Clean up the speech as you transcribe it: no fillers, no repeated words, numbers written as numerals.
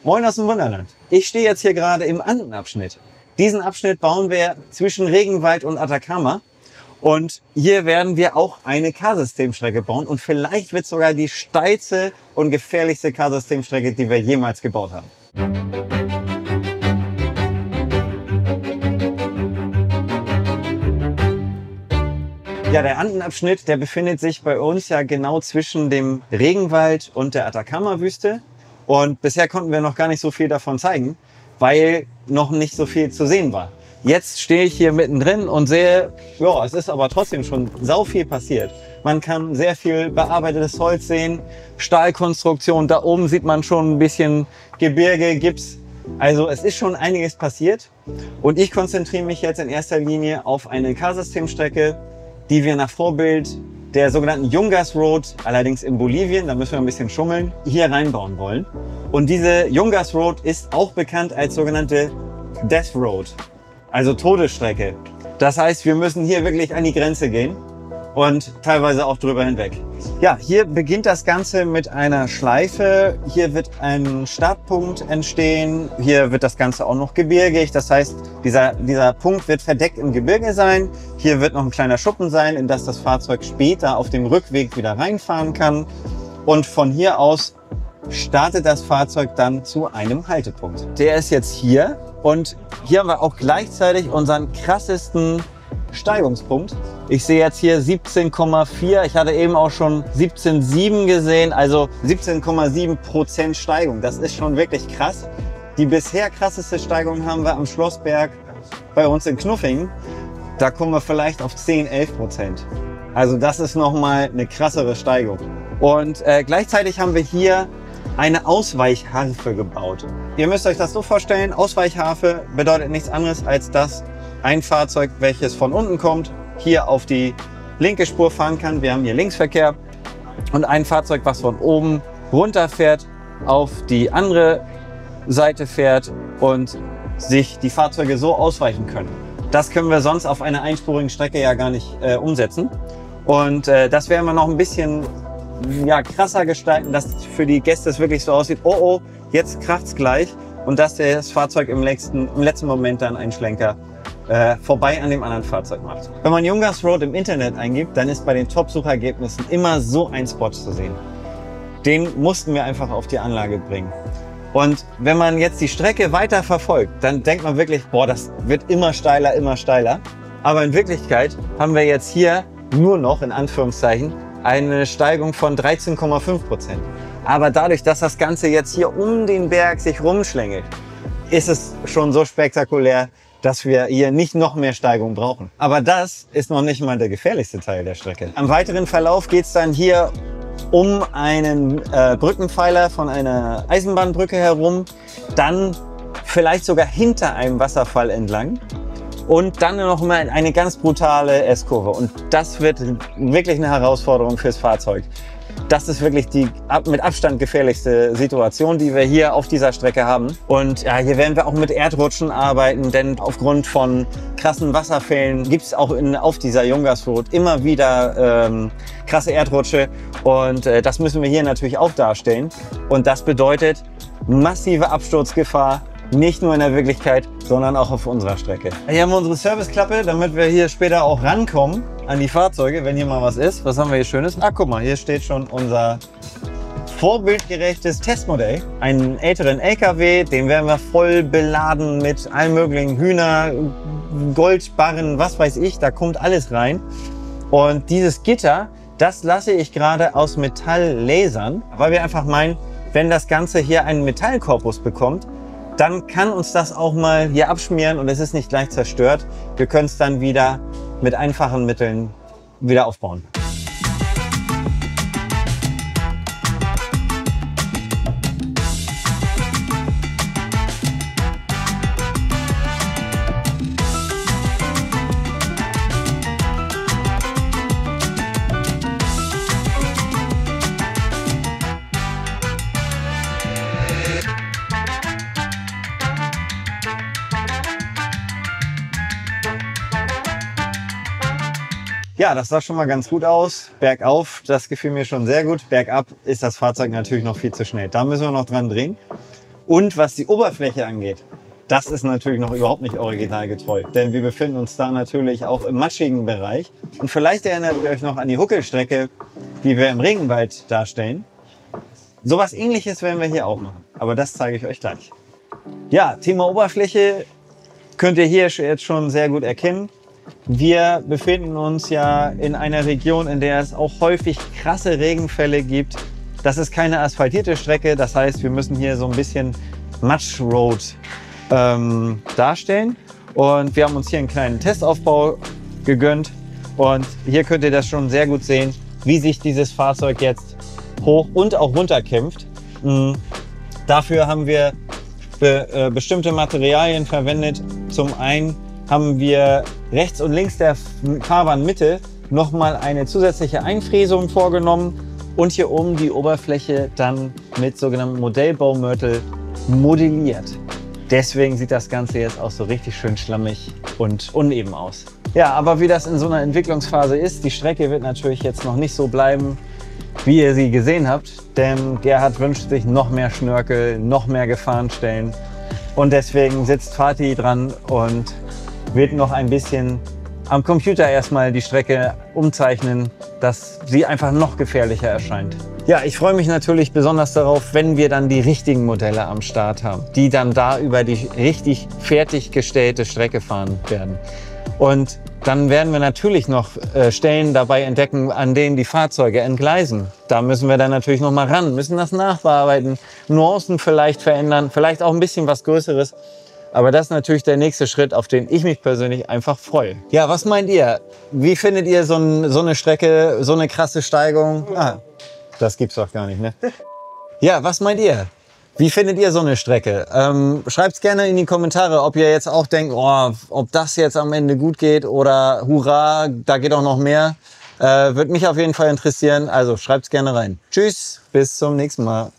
Moin aus dem Wunderland. Ich stehe jetzt hier gerade im Andenabschnitt. Diesen Abschnitt bauen wir zwischen Regenwald und Atacama. Und hier werden wir auch eine K-Systemstrecke bauen. Und vielleicht wird sogar die steilste und gefährlichste K-Systemstrecke, die wir jemals gebaut haben. Ja, der Andenabschnitt, der befindet sich bei uns ja genau zwischen dem Regenwald und der Atacama-Wüste. Und bisher konnten wir noch gar nicht so viel davon zeigen, weil noch nicht so viel zu sehen war. Jetzt stehe ich hier mittendrin und sehe, ja, es ist aber trotzdem schon sau viel passiert. Man kann sehr viel bearbeitetes Holz sehen, Stahlkonstruktion, da oben sieht man schon ein bisschen Gebirge, Gips. Also es ist schon einiges passiert und ich konzentriere mich jetzt in erster Linie auf eine K-Systemstrecke, die wir nach Vorbild der sogenannten Yungas Road, allerdings in Bolivien, da müssen wir ein bisschen schummeln, hier reinbauen wollen. Und diese Yungas Road ist auch bekannt als sogenannte Death Road, also Todesstrecke. Das heißt, wir müssen hier wirklich an die Grenze gehen und teilweise auch drüber hinweg. Ja, hier beginnt das Ganze mit einer Schleife. Hier wird ein Startpunkt entstehen. Hier wird das Ganze auch noch gebirgig. Das heißt, dieser Punkt wird verdeckt im Gebirge sein. Hier wird noch ein kleiner Schuppen sein, in das das Fahrzeug später auf dem Rückweg wieder reinfahren kann. Und von hier aus startet das Fahrzeug dann zu einem Haltepunkt. Der ist jetzt hier und hier haben wir auch gleichzeitig unseren krassesten Steigungspunkt. Ich sehe jetzt hier 17,4. Ich hatte eben auch schon 17,7 gesehen, also 17,7% Steigung. Das ist schon wirklich krass. Die bisher krasseste Steigung haben wir am Schlossberg bei uns in Knuffingen. Da kommen wir vielleicht auf 10-11%. Also das ist nochmal eine krassere Steigung. Und gleichzeitig haben wir hier eine Ausweichharfe gebaut. Ihr müsst euch das so vorstellen, Ausweichharfe bedeutet nichts anderes, als dass ein Fahrzeug, welches von unten kommt, hier auf die linke Spur fahren kann. Wir haben hier Linksverkehr. Und ein Fahrzeug, was von oben runter fährt, auf die andere Seite fährt und sich die Fahrzeuge so ausweichen können. Das können wir sonst auf einer einspurigen Strecke ja gar nicht umsetzen. Und das werden wir noch ein bisschen krasser gestalten, dass für die Gäste es wirklich so aussieht, oh oh, jetzt kracht's gleich. Und dass das Fahrzeug im letzten Moment dann einen Schlenker vorbei an dem anderen Fahrzeug macht. Wenn man Yungas Road im Internet eingibt, dann ist bei den Top-Suchergebnissen immer so ein Spot zu sehen. Den mussten wir einfach auf die Anlage bringen. Und wenn man jetzt die Strecke weiter verfolgt, dann denkt man wirklich, boah, das wird immer steiler, immer steiler. Aber in Wirklichkeit haben wir jetzt hier nur noch, in Anführungszeichen, eine Steigung von 13,5%. Aber dadurch, dass das Ganze jetzt hier um den Berg sich rumschlängelt, ist es schon so spektakulär, dass wir hier nicht noch mehr Steigung brauchen. Aber das ist noch nicht mal der gefährlichste Teil der Strecke. Am weiteren Verlauf geht es dann hier um einen Brückenpfeiler von einer Eisenbahnbrücke herum, dann vielleicht sogar hinter einem Wasserfall entlang und dann noch mal eine ganz brutale S-Kurve. Und das wird wirklich eine Herausforderung fürs Fahrzeug. Das ist wirklich die mit Abstand gefährlichste Situation, die wir hier auf dieser Strecke haben. Und ja, hier werden wir auch mit Erdrutschen arbeiten, denn aufgrund von krassen Wasserfällen gibt es auch auf dieser Yungas Road immer wieder krasse Erdrutsche. Und das müssen wir hier natürlich auch darstellen. Und das bedeutet massive Absturzgefahr, nicht nur in der Wirklichkeit, sondern auch auf unserer Strecke. Hier haben wir unsere Serviceklappe, damit wir hier später auch rankommen an die Fahrzeuge, wenn hier mal was ist. Was haben wir hier Schönes? Ah, guck mal, hier steht schon unser vorbildgerechtes Testmodell. Einen älteren LKW, den werden wir voll beladen mit allen möglichen Hühner, Goldbarren, was weiß ich, da kommt alles rein. Und dieses Gitter, das lasse ich gerade aus Metall lasern, weil wir einfach meinen, wenn das Ganze hier einen Metallkorpus bekommt, dann kann uns das auch mal hier abschmieren und es ist nicht gleich zerstört. Wir können es dann wieder mit einfachen Mitteln wieder aufbauen. Ja, das sah schon mal ganz gut aus. Bergauf, das gefiel mir schon sehr gut. Bergab ist das Fahrzeug natürlich noch viel zu schnell. Da müssen wir noch dran drehen. Und was die Oberfläche angeht, das ist natürlich noch überhaupt nicht originalgetreu. Denn wir befinden uns da natürlich auch im matschigen Bereich. Und vielleicht erinnert ihr euch noch an die Huckelstrecke, die wir im Regenwald darstellen. Sowas Ähnliches werden wir hier auch machen. Aber das zeige ich euch gleich. Ja, Thema Oberfläche könnt ihr hier jetzt schon sehr gut erkennen. Wir befinden uns ja in einer Region, in der es auch häufig krasse Regenfälle gibt. Das ist keine asphaltierte Strecke, das heißt, wir müssen hier so ein bisschen Matschroad darstellen. Und wir haben uns hier einen kleinen Testaufbau gegönnt. Und hier könnt ihr das schon sehr gut sehen, wie sich dieses Fahrzeug jetzt hoch und auch runter kämpft. Dafür haben wir bestimmte Materialien verwendet. Zum einen haben wir rechts und links der Fahrbahnmitte nochmal eine zusätzliche Einfräsung vorgenommen und hier oben die Oberfläche dann mit sogenannten Modellbaumörtel modelliert. Deswegen sieht das Ganze jetzt auch so richtig schön schlammig und uneben aus. Ja, aber wie das in so einer Entwicklungsphase ist, die Strecke wird natürlich jetzt noch nicht so bleiben, wie ihr sie gesehen habt, denn Gerhard wünscht sich noch mehr Schnörkel, noch mehr Gefahrenstellen und deswegen sitzt Fatih dran und wird noch ein bisschen am Computer erstmal die Strecke umzeichnen, dass sie einfach noch gefährlicher erscheint. Ja, ich freue mich natürlich besonders darauf, wenn wir dann die richtigen Modelle am Start haben, die dann da über die richtig fertiggestellte Strecke fahren werden. Und dann werden wir natürlich noch Stellen dabei entdecken, an denen die Fahrzeuge entgleisen. Da müssen wir dann natürlich noch mal ran, müssen das nachbearbeiten, Nuancen vielleicht verändern, vielleicht auch ein bisschen was Größeres. Aber das ist natürlich der nächste Schritt, auf den ich mich persönlich einfach freue. Ja, was meint ihr? Wie findet ihr so eine Strecke, so eine krasse Steigung? Ah, das gibt's doch gar nicht, ne? Ja, was meint ihr? Wie findet ihr so eine Strecke? Schreibt's gerne in die Kommentare, ob ihr jetzt auch denkt, oh, ob das jetzt am Ende gut geht oder hurra, da geht auch noch mehr. Würde mich auf jeden Fall interessieren. Also schreibt's gerne rein. Tschüss, bis zum nächsten Mal.